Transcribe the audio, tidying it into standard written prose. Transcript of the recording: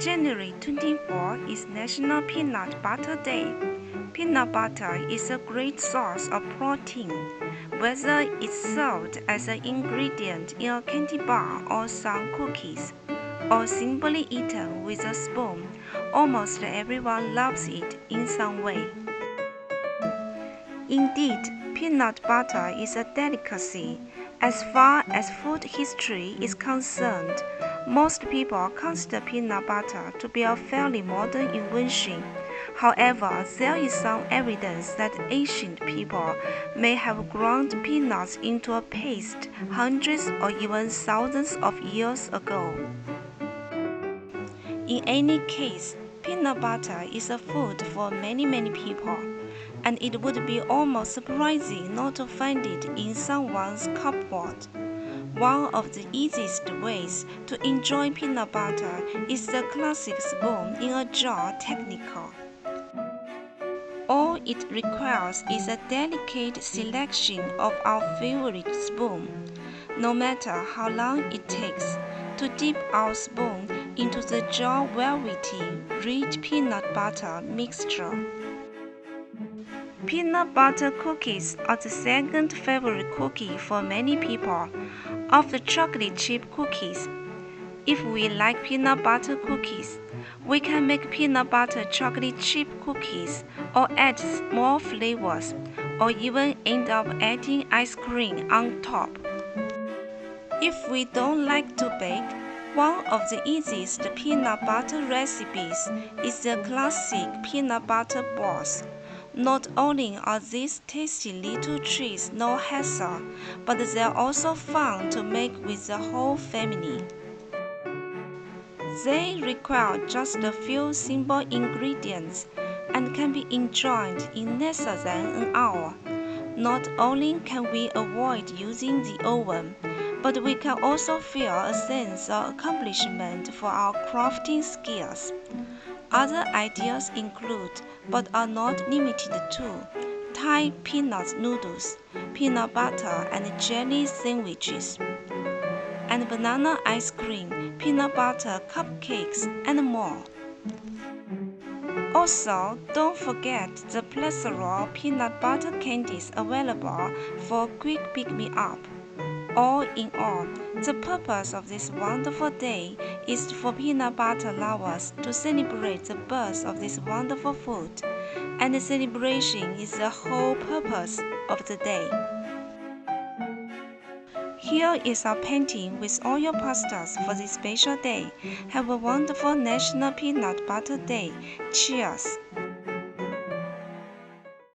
January 24 is National Peanut Butter Day. Peanut butter is a great source of protein, whether it's served as an ingredient in a candy bar or some cookies, or simply eaten with a spoon. Almost everyone loves it in some way. Indeed, peanut butter is a delicacy. As far as food history is concerned, most people consider peanut butter to be a fairly modern invention. However, there is some evidence that ancient people may have ground peanuts into a paste hundreds or even thousands of years ago. In any case, peanut butter is a food for many people, and it would be almost surprising not to find it in someone's cupboard. One of the easiest ways to enjoy peanut butter is the classic spoon in a jar technique. All it requires is a delicate selection of our favorite spoon, no matter how long it takes, to dip our spoon into the jar velvety, rich peanut butter mixture. Peanut butter cookies are the second favorite cookie for many people, after chocolate chip cookies. If we like peanut butter cookies, we can make peanut butter chocolate chip cookies or add more flavors, or even end up adding ice cream on top. If we don't like to bake, one of the easiest peanut butter recipes is the classic peanut butter balls. Not only are these tasty little treats no hassle, but they're also fun to make with the whole family. They require just a few simple ingredients and can be enjoyed in less than an hour. Not only can we avoid using the oven, but we can also feel a sense of accomplishment for our crafting skills. Other ideas include, but are not limited to, Thai peanut noodles, peanut butter and jelly sandwiches, and banana ice cream, peanut butter cupcakes, and more. Also, don't forget the plethora of peanut butter candies available for quick pick-me-up. All in all, the purpose of this wonderful day is for peanut butter lovers to celebrate the birth of this wonderful food, and the celebration is the whole purpose of the day. Here is our painting with all your pastels for this special day. Have a wonderful National Peanut Butter Day. Cheers!